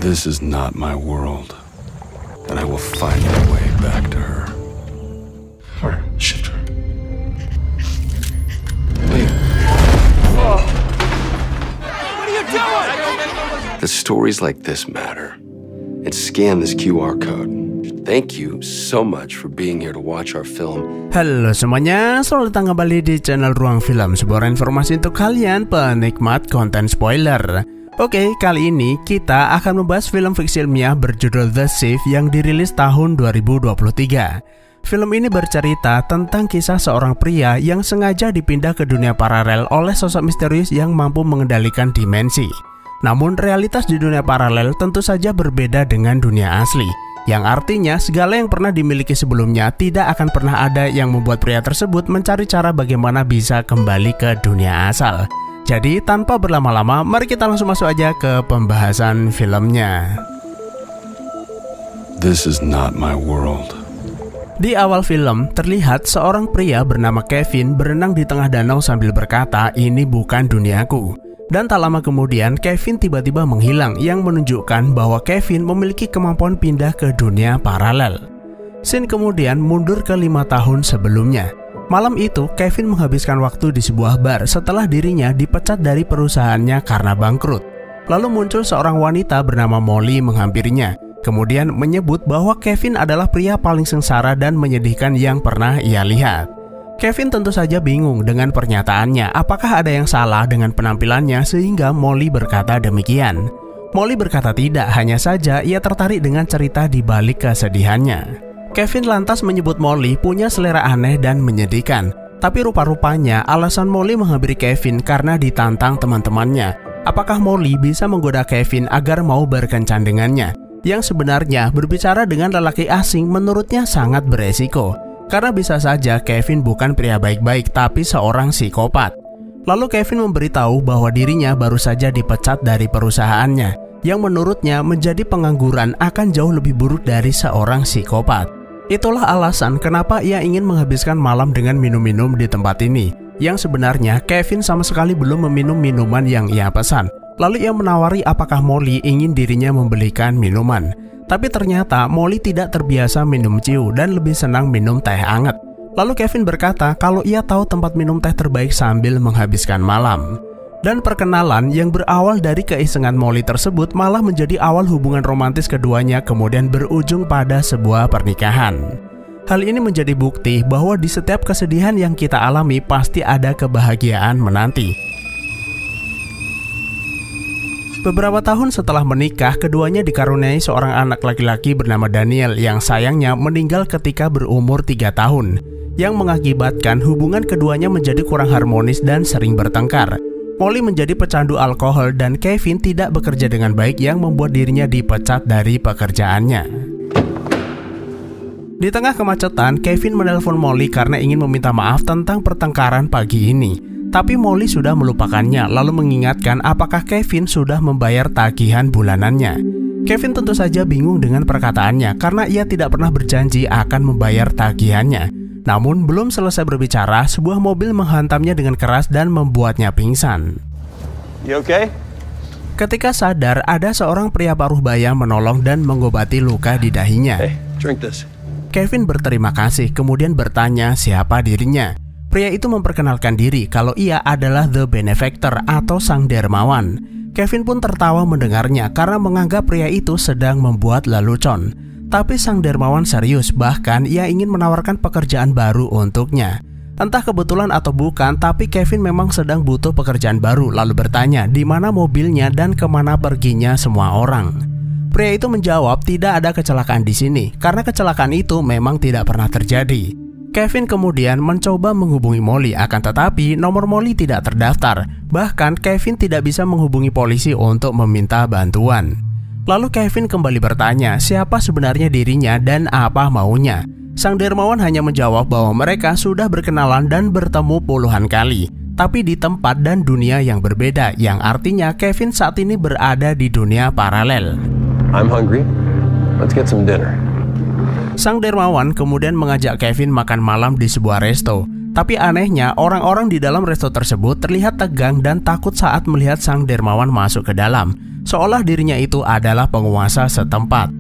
This is not my world, and I will find my way back to her. Alright, shift her. Wait. Whoa. What are you doing? The stories like this matter. And scan this QR code. Thank you so much for being here to watch our film. Halo semuanya, selamat datang kembali di channel Ruang Film, sebuah informasi untuk kalian penikmat konten spoiler. Oke, kali ini kita akan membahas film fiksi ilmiah berjudul The Shift yang dirilis tahun 2023. Film ini bercerita tentang kisah seorang pria yang sengaja dipindah ke dunia paralel oleh sosok misterius yang mampu mengendalikan dimensi. Namun realitas di dunia paralel tentu saja berbeda dengan dunia asli, yang artinya segala yang pernah dimiliki sebelumnya tidak akan pernah ada yang membuat pria tersebut mencari cara bagaimana bisa kembali ke dunia asal. Jadi tanpa berlama-lama, mari kita langsung masuk aja ke pembahasan filmnya. This is not my world. Di awal film, terlihat seorang pria bernama Kevin berenang di tengah danau sambil berkata, "Ini bukan duniaku." Dan tak lama kemudian, Kevin tiba-tiba menghilang yang menunjukkan bahwa Kevin memiliki kemampuan pindah ke dunia paralel. Scene kemudian mundur ke 5 tahun sebelumnya. Malam itu, Kevin menghabiskan waktu di sebuah bar setelah dirinya dipecat dari perusahaannya karena bangkrut. Lalu muncul seorang wanita bernama Molly menghampirinya, kemudian menyebut bahwa Kevin adalah pria paling sengsara dan menyedihkan yang pernah ia lihat. Kevin tentu saja bingung dengan pernyataannya, apakah ada yang salah dengan penampilannya sehingga Molly berkata demikian. Molly berkata tidak, hanya saja ia tertarik dengan cerita di balik kesedihannya. Kevin lantas menyebut Molly punya selera aneh dan menyedihkan, tapi rupa-rupanya alasan Molly menghampiri Kevin karena ditantang teman-temannya. Apakah Molly bisa menggoda Kevin agar mau berkencan dengannya? Yang sebenarnya berbicara dengan lelaki asing menurutnya sangat beresiko. Karena bisa saja Kevin bukan pria baik-baik tapi seorang psikopat. Lalu Kevin memberitahu bahwa dirinya baru saja dipecat dari perusahaannya, yang menurutnya menjadi pengangguran akan jauh lebih buruk dari seorang psikopat. Itulah alasan kenapa ia ingin menghabiskan malam dengan minum-minum di tempat ini, yang sebenarnya Kevin sama sekali belum meminum minuman yang ia pesan. Lalu ia menawari apakah Molly ingin dirinya membelikan minuman. Tapi ternyata Molly tidak terbiasa minum ciu dan lebih senang minum teh hangat. Lalu Kevin berkata kalau ia tahu tempat minum teh terbaik sambil menghabiskan malam. Dan perkenalan yang berawal dari keisengan Molly tersebut malah menjadi awal hubungan romantis keduanya, kemudian berujung pada sebuah pernikahan. Hal ini menjadi bukti bahwa di setiap kesedihan yang kita alami pasti ada kebahagiaan menanti. Beberapa tahun setelah menikah, keduanya dikaruniai seorang anak laki-laki bernama Daniel yang sayangnya meninggal ketika berumur 3 tahun, yang mengakibatkan hubungan keduanya menjadi kurang harmonis dan sering bertengkar. Molly menjadi pecandu alkohol dan Kevin tidak bekerja dengan baik yang membuat dirinya dipecat dari pekerjaannya. Di tengah kemacetan, Kevin menelpon Molly karena ingin meminta maaf tentang pertengkaran pagi ini. Tapi Molly sudah melupakannya, lalu mengingatkan apakah Kevin sudah membayar tagihan bulanannya. Kevin tentu saja bingung dengan perkataannya karena ia tidak pernah berjanji akan membayar tagihannya. Namun belum selesai berbicara, sebuah mobil menghantamnya dengan keras dan membuatnya pingsan. You okay? Ketika sadar, ada seorang pria paruh baya menolong dan mengobati luka di dahinya. Hey, drink this. Kevin berterima kasih, kemudian bertanya siapa dirinya. Pria itu memperkenalkan diri kalau ia adalah The Benefactor atau sang dermawan. Kevin pun tertawa mendengarnya karena menganggap pria itu sedang membuat lelucon. Tapi sang dermawan serius, bahkan ia ingin menawarkan pekerjaan baru untuknya. Entah kebetulan atau bukan, tapi Kevin memang sedang butuh pekerjaan baru, lalu bertanya di mana mobilnya dan kemana perginya semua orang. Pria itu menjawab tidak ada kecelakaan di sini, karena kecelakaan itu memang tidak pernah terjadi. Kevin kemudian mencoba menghubungi Molly, akan tetapi nomor Molly tidak terdaftar. Bahkan Kevin tidak bisa menghubungi polisi untuk meminta bantuan. Lalu Kevin kembali bertanya siapa sebenarnya dirinya dan apa maunya. Sang dermawan hanya menjawab bahwa mereka sudah berkenalan dan bertemu puluhan kali, tapi di tempat dan dunia yang berbeda, yang artinya Kevin saat ini berada di dunia paralel. I'm hungry. Let's get some dinner. Sang dermawan kemudian mengajak Kevin makan malam di sebuah resto. Tapi anehnya, orang-orang di dalam resto tersebut terlihat tegang dan takut saat melihat sang dermawan masuk ke dalam. seolah dirinya itu adalah penguasa setempat.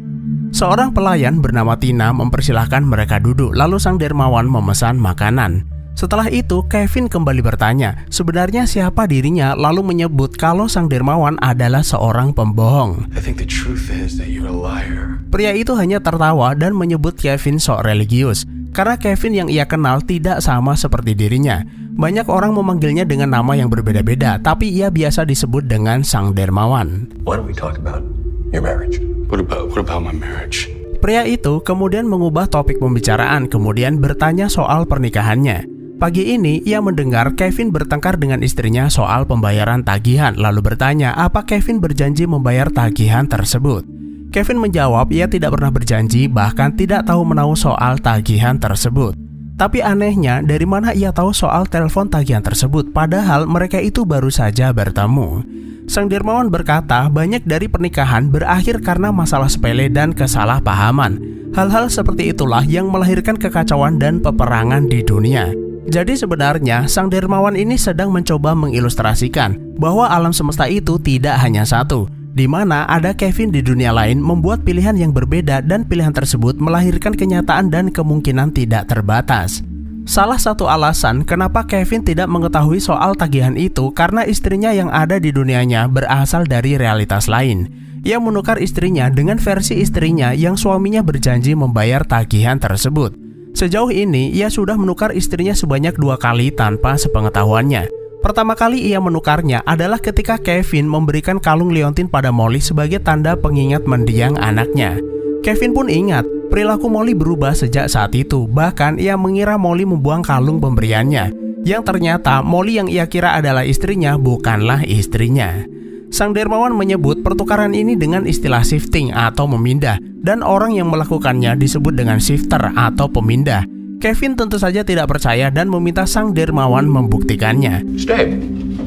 Seorang pelayan bernama Tina mempersilahkan mereka duduk, lalu sang dermawan memesan makanan. Setelah itu, Kevin kembali bertanya sebenarnya siapa dirinya, lalu menyebut kalau sang dermawan adalah seorang pembohong. I think the truth is that you're a liar. Pria itu hanya tertawa dan menyebut Kevin sok religius, karena Kevin yang ia kenal tidak sama seperti dirinya. Banyak orang memanggilnya dengan nama yang berbeda-beda, tapi ia biasa disebut dengan sang dermawan. Why don't we talk about your marriage? What about my marriage? Pria itu kemudian mengubah topik pembicaraan, kemudian bertanya soal pernikahannya. Pagi ini, ia mendengar Kevin bertengkar dengan istrinya soal pembayaran tagihan, lalu bertanya apa Kevin berjanji membayar tagihan tersebut. Kevin menjawab ia tidak pernah berjanji, bahkan tidak tahu menahu soal tagihan tersebut. Tapi anehnya, dari mana ia tahu soal telepon tagihan tersebut, padahal mereka itu baru saja bertemu. Sang dermawan berkata banyak dari pernikahan berakhir karena masalah sepele dan kesalahpahaman. Hal-hal seperti itulah yang melahirkan kekacauan dan peperangan di dunia. Jadi sebenarnya sang dermawan ini sedang mencoba mengilustrasikan bahwa alam semesta itu tidak hanya satu, di mana ada Kevin di dunia lain membuat pilihan yang berbeda dan pilihan tersebut melahirkan kenyataan dan kemungkinan tidak terbatas. Salah satu alasan kenapa Kevin tidak mengetahui soal tagihan itu karena istrinya yang ada di dunianya berasal dari realitas lain. Ia menukar istrinya dengan versi istrinya yang suaminya berjanji membayar tagihan tersebut. Sejauh ini, ia sudah menukar istrinya sebanyak 2 kali tanpa sepengetahuannya. Pertama kali ia menukarnya adalah ketika Kevin memberikan kalung liontin pada Molly sebagai tanda pengingat mendiang anaknya. Kevin pun ingat, perilaku Molly berubah sejak saat itu. Bahkan ia mengira Molly membuang kalung pemberiannya, yang ternyata Molly yang ia kira adalah istrinya bukanlah istrinya. Sang dermawan menyebut pertukaran ini dengan istilah shifting atau memindah, dan orang yang melakukannya disebut dengan shifter atau pemindah. Kevin tentu saja tidak percaya dan meminta sang dermawan membuktikannya. Stay.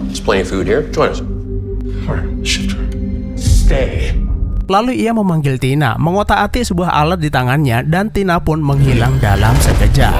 There's plenty of food here. Join us. Alright, shifter. Stay. Lalu ia memanggil Tina, mengotak-atik sebuah alat di tangannya, dan Tina pun menghilang dalam sekejap.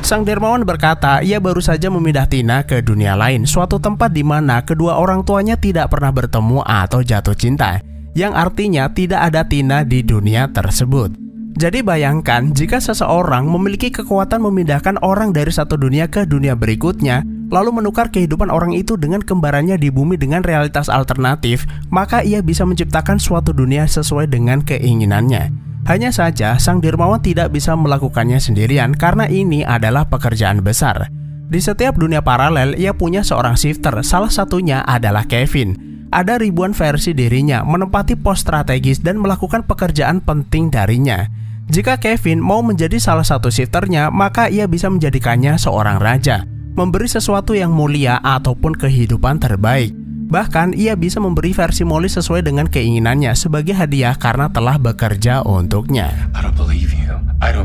Sang dermawan berkata ia baru saja memindah Tina ke dunia lain, suatu tempat di mana kedua orang tuanya tidak pernah bertemu atau jatuh cinta, yang artinya tidak ada Tina di dunia tersebut. Jadi bayangkan jika seseorang memiliki kekuatan memindahkan orang dari satu dunia ke dunia berikutnya, lalu menukar kehidupan orang itu dengan kembarannya di bumi dengan realitas alternatif, maka ia bisa menciptakan suatu dunia sesuai dengan keinginannya. Hanya saja, sang dermawan tidak bisa melakukannya sendirian karena ini adalah pekerjaan besar. Di setiap dunia paralel, ia punya seorang shifter, salah satunya adalah Kevin. Ada ribuan versi dirinya menempati pos strategis dan melakukan pekerjaan penting darinya. Jika Kevin mau menjadi salah satu shifternya, maka ia bisa menjadikannya seorang raja, memberi sesuatu yang mulia ataupun kehidupan terbaik. Bahkan ia bisa memberi versi Molly sesuai dengan keinginannya sebagai hadiah karena telah bekerja untuknya. I don't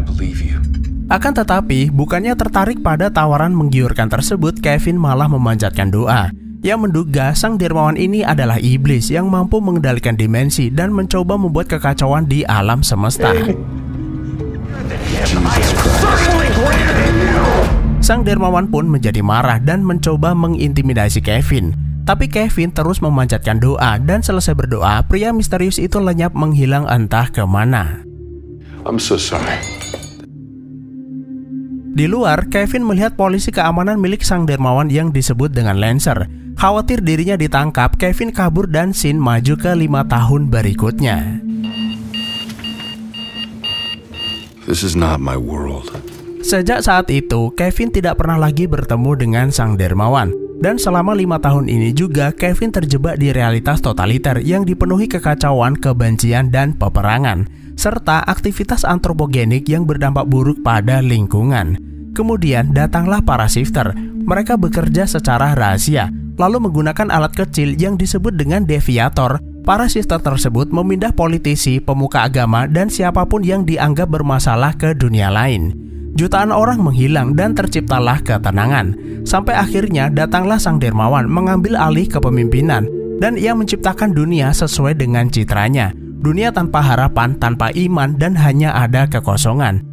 believe you. Akan tetapi, bukannya tertarik pada tawaran menggiurkan tersebut, Kevin malah memanjatkan doa. Ia menduga sang dermawan ini adalah iblis yang mampu mengendalikan dimensi dan mencoba membuat kekacauan di alam semesta. Sang dermawan pun menjadi marah dan mencoba mengintimidasi Kevin. Tapi Kevin terus memanjatkan doa, dan selesai berdoa, pria misterius itu lenyap menghilang entah kemana. I'm so sorry. Di luar, Kevin melihat polisi keamanan milik sang dermawan yang disebut dengan Lancer. Khawatir dirinya ditangkap, Kevin kabur dan scene maju ke 5 tahun berikutnya. This is not my world. Sejak saat itu, Kevin tidak pernah lagi bertemu dengan sang dermawan. Dan selama 5 tahun ini juga Kevin terjebak di realitas totaliter yang dipenuhi kekacauan, kebencian, dan peperangan, serta aktivitas antropogenik yang berdampak buruk pada lingkungan. Kemudian datanglah para shifter. Mereka bekerja secara rahasia, lalu menggunakan alat kecil yang disebut dengan deviator. Para shifter tersebut memindah politisi, pemuka agama, dan siapapun yang dianggap bermasalah ke dunia lain. Jutaan orang menghilang dan terciptalah ketenangan. Sampai akhirnya datanglah sang dermawan mengambil alih kepemimpinan, dan ia menciptakan dunia sesuai dengan citranya. Dunia tanpa harapan, tanpa iman, dan hanya ada kekosongan.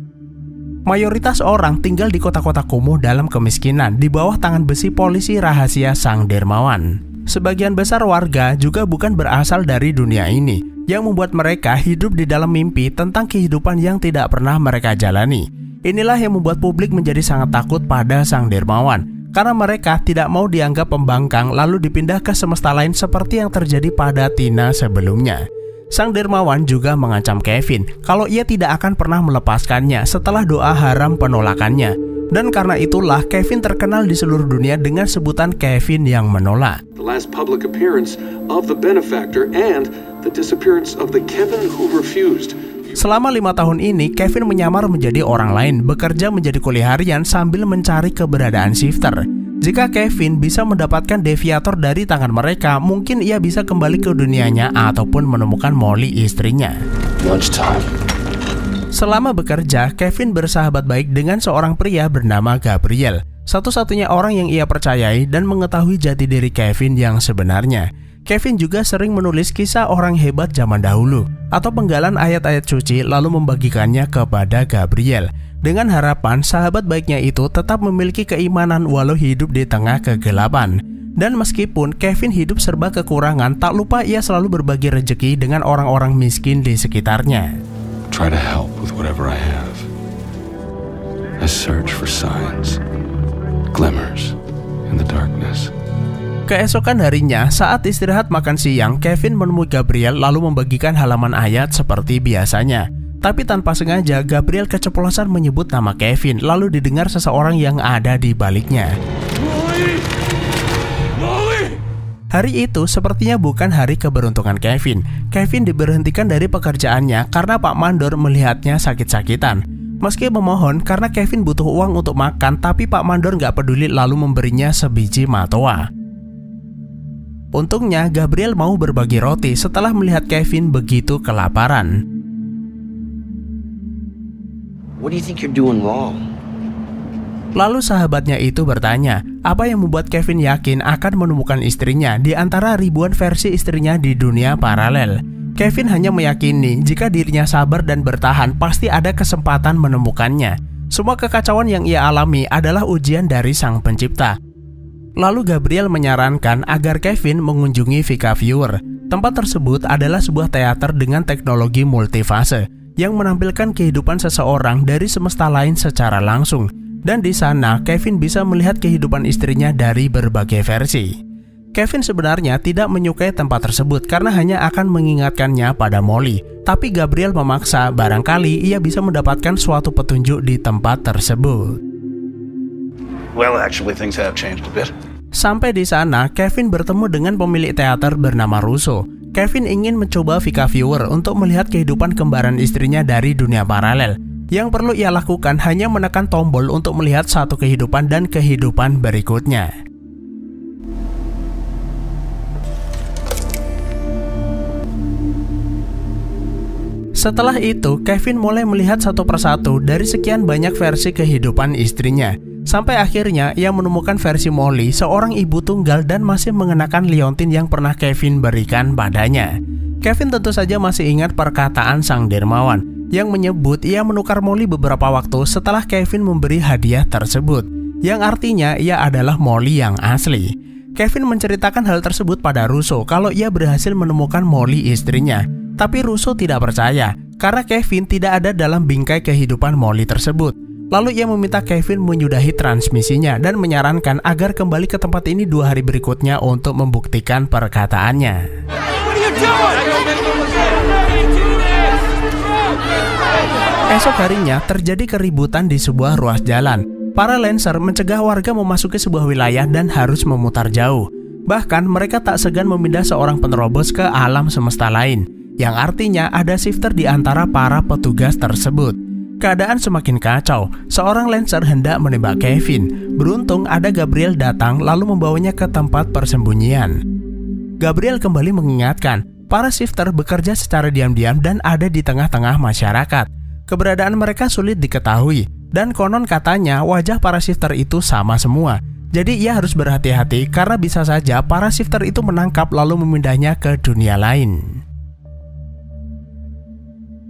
Mayoritas orang tinggal di kota-kota kumuh dalam kemiskinan di bawah tangan besi polisi rahasia Sang Dermawan. Sebagian besar warga juga bukan berasal dari dunia ini, yang membuat mereka hidup di dalam mimpi tentang kehidupan yang tidak pernah mereka jalani. Inilah yang membuat publik menjadi sangat takut pada Sang Dermawan, karena mereka tidak mau dianggap pembangkang lalu dipindah ke semesta lain seperti yang terjadi pada Tina sebelumnya. Sang Dermawan juga mengancam Kevin kalau ia tidak akan pernah melepaskannya setelah doa haram penolakannya. Dan karena itulah Kevin terkenal di seluruh dunia dengan sebutan Kevin yang menolak. The last public appearance of the benefactor and the disappearance of the Kevin who refused. Selama 5 tahun ini, Kevin menyamar menjadi orang lain, bekerja menjadi kuli harian sambil mencari keberadaan shifter. Jika Kevin bisa mendapatkan deviator dari tangan mereka, mungkin ia bisa kembali ke dunianya ataupun menemukan Molly istrinya. Lunchtime. Selama bekerja, Kevin bersahabat baik dengan seorang pria bernama Gabriel, satu-satunya orang yang ia percayai dan mengetahui jati diri Kevin yang sebenarnya. Kevin juga sering menulis kisah orang hebat zaman dahulu atau penggalan ayat-ayat suci lalu membagikannya kepada Gabriel, dengan harapan sahabat baiknya itu tetap memiliki keimanan walau hidup di tengah kegelapan. Dan meskipun Kevin hidup serba kekurangan, tak lupa ia selalu berbagi rezeki dengan orang-orang miskin di sekitarnya. Try to help with whatever I have. I search for signs, glimmers in the darkness. Keesokan harinya, saat istirahat makan siang, Kevin menemui Gabriel lalu membagikan halaman ayat seperti biasanya. Tapi tanpa sengaja, Gabriel keceplosan menyebut nama Kevin, lalu didengar seseorang yang ada di baliknya. Molly! Hari itu sepertinya bukan hari keberuntungan Kevin. Kevin diberhentikan dari pekerjaannya karena Pak Mandor melihatnya sakit-sakitan. Meski memohon karena Kevin butuh uang untuk makan, tapi Pak Mandor nggak peduli lalu memberinya sebiji matoa. Untungnya Gabriel mau berbagi roti setelah melihat Kevin begitu kelaparan. What do you think you're doing wrong? Lalu sahabatnya itu bertanya, apa yang membuat Kevin yakin akan menemukan istrinya di antara ribuan versi istrinya di dunia paralel. Kevin hanya meyakini jika dirinya sabar dan bertahan, pasti ada kesempatan menemukannya. Semua kekacauan yang ia alami adalah ujian dari Sang Pencipta. Lalu Gabriel menyarankan agar Kevin mengunjungi Vika Viewer. Tempat tersebut adalah sebuah teater dengan teknologi multifase yang menampilkan kehidupan seseorang dari semesta lain secara langsung. Dan di sana Kevin bisa melihat kehidupan istrinya dari berbagai versi. Kevin sebenarnya tidak menyukai tempat tersebut karena hanya akan mengingatkannya pada Molly. Tapi Gabriel memaksa, barangkali ia bisa mendapatkan suatu petunjuk di tempat tersebut. Well, actually, things have changed a bit. Sampai di sana, Kevin bertemu dengan pemilik teater bernama Russo. Kevin ingin mencoba Vika Viewer untuk melihat kehidupan kembaran istrinya dari dunia paralel. Yang perlu ia lakukan hanya menekan tombol untuk melihat satu kehidupan dan kehidupan berikutnya. Setelah itu, Kevin mulai melihat satu persatu dari sekian banyak versi kehidupan istrinya. Sampai akhirnya ia menemukan versi Molly, seorang ibu tunggal dan masih mengenakan liontin yang pernah Kevin berikan padanya. Kevin tentu saja masih ingat perkataan Sang Dermawan yang menyebut ia menukar Molly beberapa waktu setelah Kevin memberi hadiah tersebut, yang artinya ia adalah Molly yang asli. Kevin menceritakan hal tersebut pada Russo kalau ia berhasil menemukan Molly istrinya. Tapi Russo tidak percaya karena Kevin tidak ada dalam bingkai kehidupan Molly tersebut. Lalu ia meminta Kevin menyudahi transmisinya dan menyarankan agar kembali ke tempat ini 2 hari berikutnya untuk membuktikan perkataannya. Esok harinya terjadi keributan di sebuah ruas jalan. Para Lancer mencegah warga memasuki sebuah wilayah dan harus memutar jauh. Bahkan mereka tak segan memindah seorang penerobos ke alam semesta lain, yang artinya ada shifter di antara para petugas tersebut. Keadaan semakin kacau. Seorang Lancer hendak menembak Kevin. Beruntung ada Gabriel datang lalu membawanya ke tempat persembunyian. Gabriel kembali mengingatkan, para shifter bekerja secara diam-diam dan ada di tengah-tengah masyarakat. Keberadaan mereka sulit diketahui, dan konon katanya wajah para shifter itu sama semua. Jadi ia harus berhati-hati karena bisa saja para shifter itu menangkap lalu memindahnya ke dunia lain.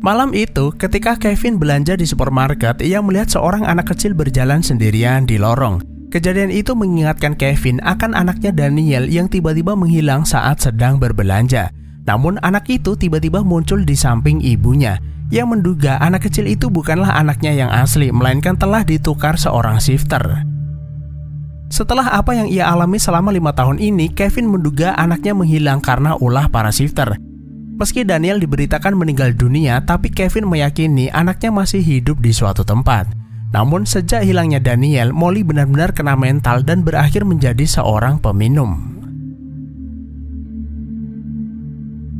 Malam itu, ketika Kevin belanja di supermarket, ia melihat seorang anak kecil berjalan sendirian di lorong. Kejadian itu mengingatkan Kevin akan anaknya Daniel yang tiba-tiba menghilang saat sedang berbelanja. Namun anak itu tiba-tiba muncul di samping ibunya, yang menduga anak kecil itu bukanlah anaknya yang asli, melainkan telah ditukar seorang shifter. Setelah apa yang ia alami selama 5 tahun ini, Kevin menduga anaknya menghilang karena ulah para shifter. Meski Daniel diberitakan meninggal dunia, tapi Kevin meyakini anaknya masih hidup di suatu tempat. Namun sejak hilangnya Daniel, Molly benar-benar kena mental dan berakhir menjadi seorang peminum.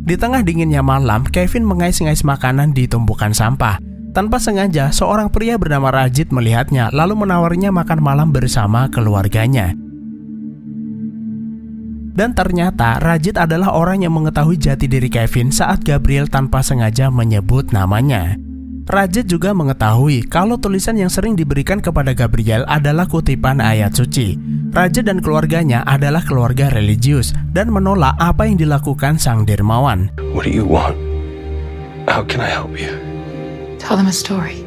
Di tengah dinginnya malam, Kevin mengais-ngais makanan di tumpukan sampah. Tanpa sengaja, seorang pria bernama Rajit melihatnya lalu menawarinya makan malam bersama keluarganya. Dan ternyata Rajit adalah orang yang mengetahui jati diri Kevin saat Gabriel tanpa sengaja menyebut namanya. Rajit juga mengetahui kalau tulisan yang sering diberikan kepada Gabriel adalah kutipan ayat suci. Rajit dan keluarganya adalah keluarga religius dan menolak apa yang dilakukan sang dermawan. What do you want? How can I help you? Tell them a story.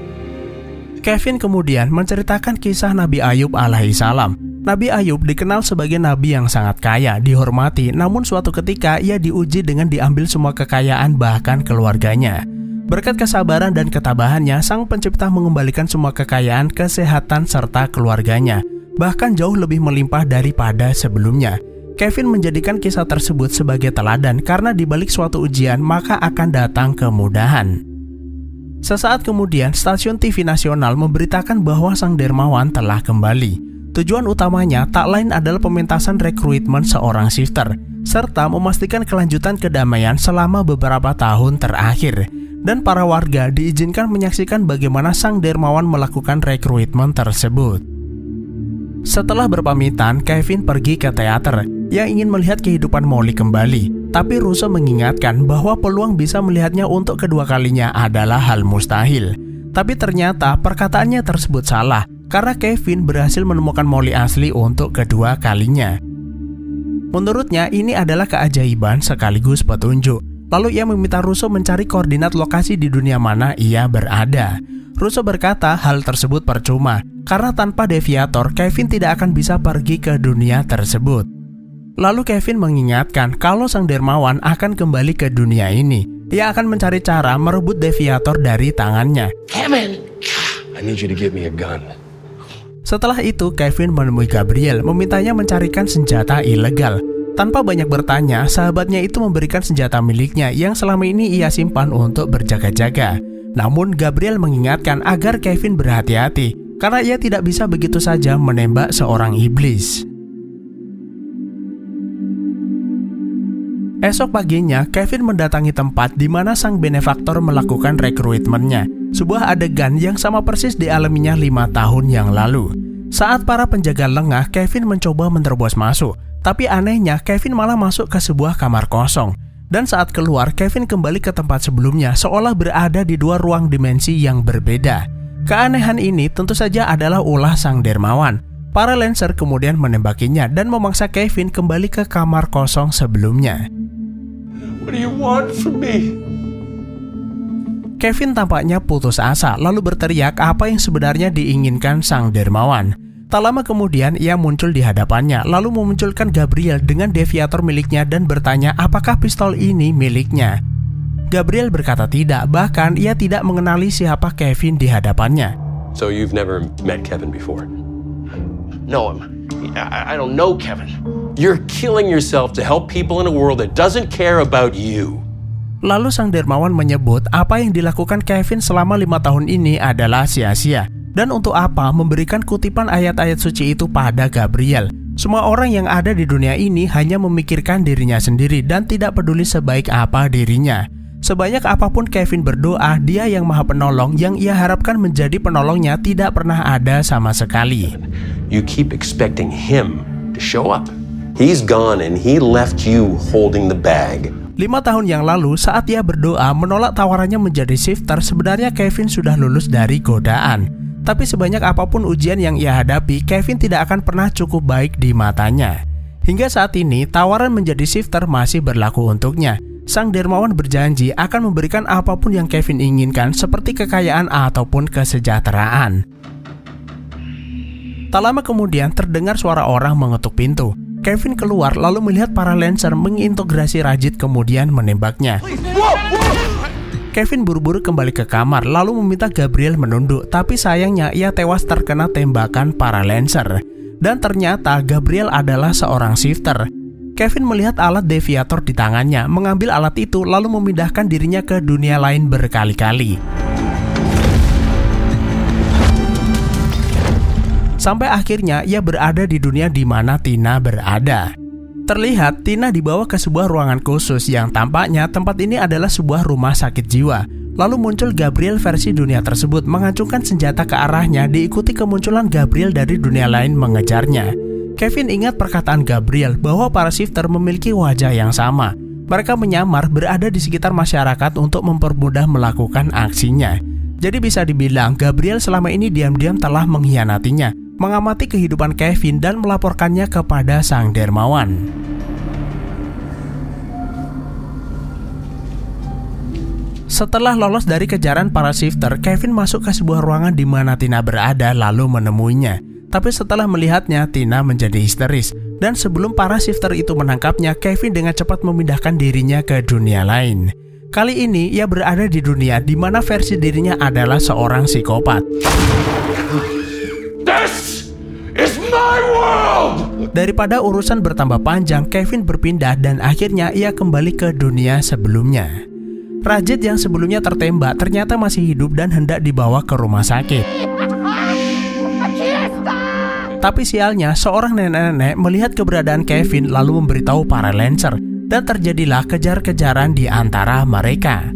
Kevin kemudian menceritakan kisah Nabi Ayub alaihissalam. Nabi Ayub dikenal sebagai nabi yang sangat kaya, dihormati, namun suatu ketika ia diuji dengan diambil semua kekayaan bahkan keluarganya. Berkat kesabaran dan ketabahannya, sang pencipta mengembalikan semua kekayaan, kesehatan, serta keluarganya, bahkan jauh lebih melimpah daripada sebelumnya. Kevin menjadikan kisah tersebut sebagai teladan karena di balik suatu ujian maka akan datang kemudahan. Sesaat kemudian, stasiun TV nasional memberitakan bahwa sang dermawan telah kembali. Tujuan utamanya tak lain adalah pementasan rekrutmen seorang shifter, serta memastikan kelanjutan kedamaian selama beberapa tahun terakhir. Dan para warga diizinkan menyaksikan bagaimana sang dermawan melakukan rekrutmen tersebut. Setelah berpamitan, Kevin pergi ke teater yang ingin melihat kehidupan Molly kembali. Tapi Russo mengingatkan bahwa peluang bisa melihatnya untuk kedua kalinya adalah hal mustahil. Tapi ternyata perkataannya tersebut salah, karena Kevin berhasil menemukan Molly asli untuk kedua kalinya. Menurutnya ini adalah keajaiban sekaligus petunjuk. Lalu ia meminta Russo mencari koordinat lokasi di dunia mana ia berada. Russo berkata hal tersebut percuma, karena tanpa deviator Kevin tidak akan bisa pergi ke dunia tersebut. Lalu Kevin mengingatkan kalau sang dermawan akan kembali ke dunia ini. Dia akan mencari cara merebut deviator dari tangannya. Kevin, I need you to give me a gun. Setelah itu, Kevin menemui Gabriel, memintanya mencarikan senjata ilegal. Tanpa banyak bertanya, sahabatnya itu memberikan senjata miliknya yang selama ini ia simpan untuk berjaga-jaga. Namun Gabriel mengingatkan agar Kevin berhati-hati, karena ia tidak bisa begitu saja menembak seorang iblis. Esok paginya, Kevin mendatangi tempat di mana sang benefaktor melakukan rekrutmennya. Sebuah adegan yang sama persis dialaminya 5 tahun yang lalu. Saat para penjaga lengah, Kevin mencoba menerobos masuk. Tapi anehnya, Kevin malah masuk ke sebuah kamar kosong. Dan saat keluar, Kevin kembali ke tempat sebelumnya, seolah berada di 2 ruang dimensi yang berbeda. Keanehan ini tentu saja adalah ulah sang dermawan. Para Lancer kemudian menembakinya dan memaksa Kevin kembali ke kamar kosong sebelumnya. What do you want from me? Kevin tampaknya putus asa lalu berteriak apa yang sebenarnya diinginkan sang dermawan. Tak lama kemudian ia muncul di hadapannya lalu memunculkan Gabriel dengan deviator miliknya dan bertanya apakah pistol ini miliknya. Gabriel berkata tidak, bahkan ia tidak mengenali siapa Kevin di hadapannya. So you've never met Kevin before? No, I don't know Kevin. You're killing yourself to help people in a world that doesn't care about you. Lalu sang dermawan menyebut apa yang dilakukan Kevin selama 5 tahun ini adalah sia-sia. Dan untuk apa memberikan kutipan ayat-ayat suci itu pada Gabriel? Semua orang yang ada di dunia ini hanya memikirkan dirinya sendiri dan tidak peduli sebaik apa dirinya. Sebanyak apapun Kevin berdoa, dia yang maha penolong yang ia harapkan menjadi penolongnya tidak pernah ada sama sekali. You keep expecting him to show up. He's gone and he left you holding the bag. 5 tahun yang lalu saat ia berdoa menolak tawarannya menjadi shifter, sebenarnya Kevin sudah lulus dari godaan. Tapi sebanyak apapun ujian yang ia hadapi, Kevin tidak akan pernah cukup baik di matanya. Hingga saat ini, tawaran menjadi shifter masih berlaku untuknya. Sang dermawan berjanji akan memberikan apapun yang Kevin inginkan seperti kekayaan ataupun kesejahteraan. Tak lama kemudian terdengar suara orang mengetuk pintu. Kevin keluar lalu melihat para Lancer mengintegrasi Rajit kemudian menembaknya. Kevin buru-buru kembali ke kamar lalu meminta Gabriel menunduk, tapi sayangnya ia tewas terkena tembakan para Lancer. Dan ternyata Gabriel adalah seorang shifter. Kevin melihat alat deviator di tangannya, mengambil alat itu lalu memindahkan dirinya ke dunia lain berkali-kali. Sampai akhirnya ia berada di dunia di mana Tina berada. Terlihat Tina dibawa ke sebuah ruangan khusus yang tampaknya tempat ini adalah sebuah rumah sakit jiwa. Lalu muncul Gabriel versi dunia tersebut mengacungkan senjata ke arahnya, diikuti kemunculan Gabriel dari dunia lain mengejarnya. Kevin ingat perkataan Gabriel bahwa para shifter memiliki wajah yang sama. Mereka menyamar berada di sekitar masyarakat untuk mempermudah melakukan aksinya. Jadi bisa dibilang Gabriel selama ini diam-diam telah mengkhianatinya, mengamati kehidupan Kevin dan melaporkannya kepada sang dermawan. Setelah lolos dari kejaran para shifter, Kevin masuk ke sebuah ruangan di mana Tina berada lalu menemuinya. Tapi setelah melihatnya, Tina menjadi histeris. Dan sebelum para shifter itu menangkapnya, Kevin dengan cepat memindahkan dirinya ke dunia lain. Kali ini ia berada di dunia di mana versi dirinya adalah seorang psikopat. This is my world! Daripada urusan bertambah panjang, Kevin berpindah dan akhirnya ia kembali ke dunia sebelumnya. Rajit yang sebelumnya tertembak ternyata masih hidup dan hendak dibawa ke rumah sakit. Tapi sialnya, seorang nenek-nenek melihat keberadaan Kevin lalu memberitahu para Lancer, dan terjadilah kejar-kejaran di antara mereka.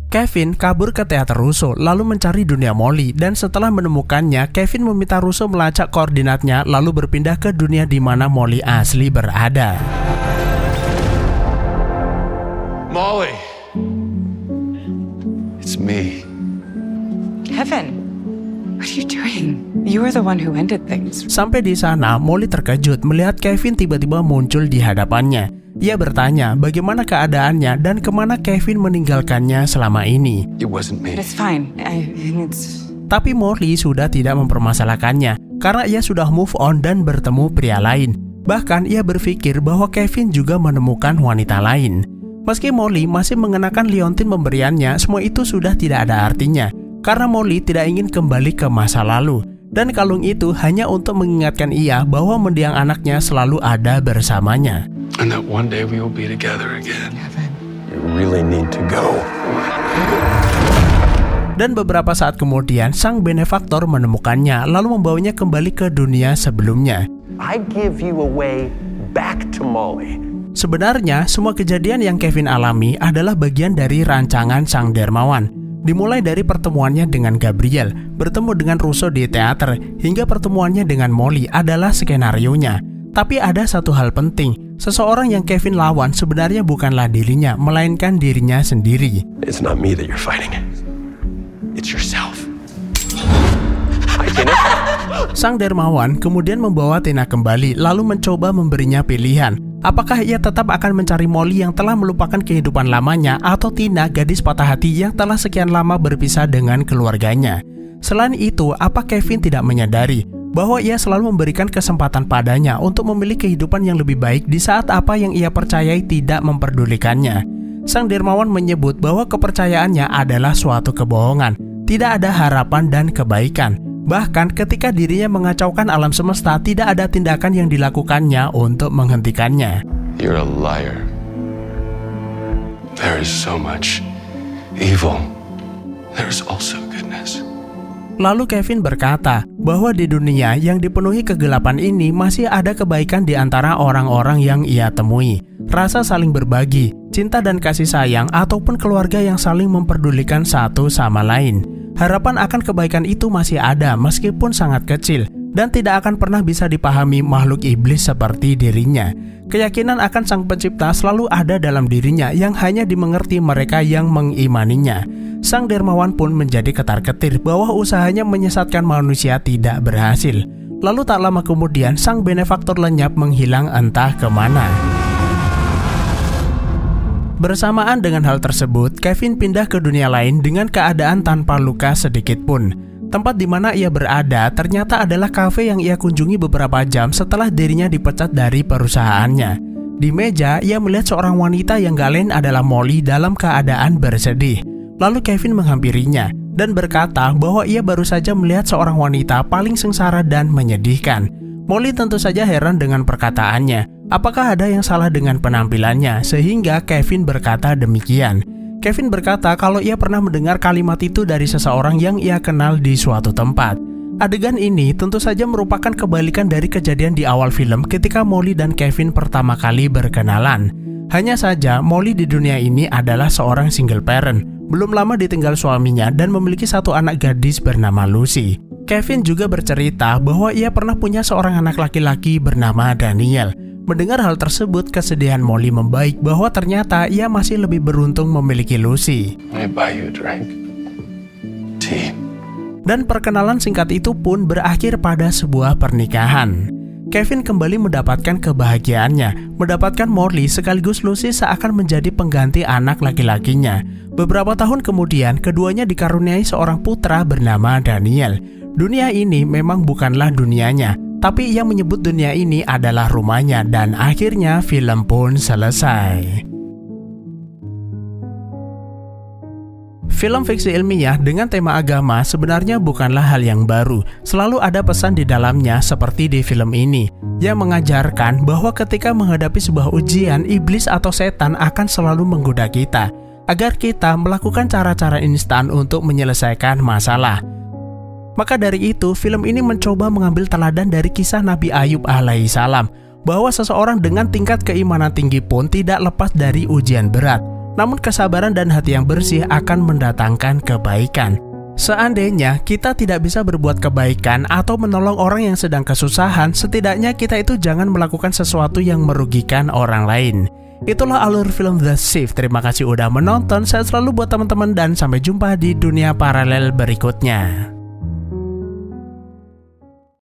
Kevin kabur ke teater Russo lalu mencari dunia Molly, dan setelah menemukannya, Kevin meminta Russo melacak koordinatnya lalu berpindah ke dunia di mana Molly asli berada. Molly, it's me. Kevin, what are you doing? You were the one who ended things. Sampai di sana, Molly terkejut melihat Kevin tiba-tiba muncul di hadapannya. Ia bertanya bagaimana keadaannya dan kemana Kevin meninggalkannya selama ini. It wasn't me. It's fine. Tapi Molly sudah tidak mempermasalahkannya karena ia sudah move on dan bertemu pria lain. Bahkan ia berpikir bahwa Kevin juga menemukan wanita lain. Meski Molly masih mengenakan liontin pemberiannya, semua itu sudah tidak ada artinya. Karena Molly tidak ingin kembali ke masa lalu. Dan kalung itu hanya untuk mengingatkan ia bahwa mendiang anaknya selalu ada bersamanya. And that one day we will be together again. You really need to go. Dan beberapa saat kemudian, sang benefaktor menemukannya lalu membawanya kembali ke dunia sebelumnya. I give you away back to Molly. Sebenarnya, semua kejadian yang Kevin alami adalah bagian dari rancangan sang dermawan. Dimulai dari pertemuannya dengan Gabriel, bertemu dengan Russo di teater, hingga pertemuannya dengan Molly adalah skenarionya. Tapi ada satu hal penting, seseorang yang Kevin lawan sebenarnya bukanlah dirinya, melainkan dirinya sendiri. It's not me that you're fighting. It's yourself. Hi, Tina. Sang dermawan kemudian membawa Tina kembali, lalu mencoba memberinya pilihan. Apakah ia tetap akan mencari Molly yang telah melupakan kehidupan lamanya, atau Tina, gadis patah hati yang telah sekian lama berpisah dengan keluarganya? Selain itu, apa Kevin tidak menyadari bahwa ia selalu memberikan kesempatan padanya untuk memilih kehidupan yang lebih baik di saat apa yang ia percayai tidak memperdulikannya? Sang dermawan menyebut bahwa kepercayaannya adalah suatu kebohongan, tidak ada harapan dan kebaikan. Bahkan ketika dirinya mengacaukan alam semesta, tidak ada tindakan yang dilakukannya untuk menghentikannya. You're a liar. There is so much evil. There's also goodness. Lalu Kevin berkata bahwa di dunia yang dipenuhi kegelapan ini masih ada kebaikan di antara orang-orang yang ia temui. Rasa saling berbagi, cinta dan kasih sayang, ataupun keluarga yang saling memperdulikan satu sama lain. Harapan akan kebaikan itu masih ada meskipun sangat kecil dan tidak akan pernah bisa dipahami makhluk iblis seperti dirinya. Keyakinan akan Sang Pencipta selalu ada dalam dirinya yang hanya dimengerti mereka yang mengimaninya. Sang dermawan pun menjadi ketar-ketir bahwa usahanya menyesatkan manusia tidak berhasil. Lalu tak lama kemudian sang benefaktor lenyap menghilang entah kemana. Bersamaan dengan hal tersebut, Kevin pindah ke dunia lain dengan keadaan tanpa luka sedikit pun. Tempat di mana ia berada ternyata adalah kafe yang ia kunjungi beberapa jam setelah dirinya dipecat dari perusahaannya. Di meja, ia melihat seorang wanita yang gak lain adalah Molly dalam keadaan bersedih. Lalu Kevin menghampirinya dan berkata bahwa ia baru saja melihat seorang wanita paling sengsara dan menyedihkan. Molly tentu saja heran dengan perkataannya. Apakah ada yang salah dengan penampilannya sehingga Kevin berkata demikian? Kevin berkata kalau ia pernah mendengar kalimat itu dari seseorang yang ia kenal di suatu tempat. Adegan ini tentu saja merupakan kebalikan dari kejadian di awal film ketika Molly dan Kevin pertama kali berkenalan. Hanya saja Molly di dunia ini adalah seorang single parent, belum lama ditinggal suaminya dan memiliki satu anak gadis bernama Lucy. Kevin juga bercerita bahwa ia pernah punya seorang anak laki-laki bernama Daniel. Mendengar hal tersebut, kesedihan Molly membaik bahwa ternyata ia masih lebih beruntung memiliki Lucy. I buy you a drink. Tea. Dan perkenalan singkat itu pun berakhir pada sebuah pernikahan. Kevin kembali mendapatkan kebahagiaannya, mendapatkan Molly sekaligus Lucy seakan menjadi pengganti anak laki-lakinya. Beberapa tahun kemudian, keduanya dikaruniai seorang putra bernama Daniel. Dunia ini memang bukanlah dunianya, tapi ia menyebut dunia ini adalah rumahnya dan akhirnya film pun selesai. Film fiksi ilmiah dengan tema agama sebenarnya bukanlah hal yang baru. Selalu ada pesan di dalamnya seperti di film ini, yang mengajarkan bahwa ketika menghadapi sebuah ujian, iblis atau setan akan selalu menggoda kita, agar kita melakukan cara-cara instan untuk menyelesaikan masalah. Maka dari itu, film ini mencoba mengambil teladan dari kisah Nabi Ayub alaihissalam, bahwa seseorang dengan tingkat keimanan tinggi pun tidak lepas dari ujian berat. Namun kesabaran dan hati yang bersih akan mendatangkan kebaikan. Seandainya kita tidak bisa berbuat kebaikan atau menolong orang yang sedang kesusahan, setidaknya kita itu jangan melakukan sesuatu yang merugikan orang lain. Itulah alur film The Shift. Terima kasih udah menonton. Sehat selalu buat teman-teman dan sampai jumpa di dunia paralel berikutnya.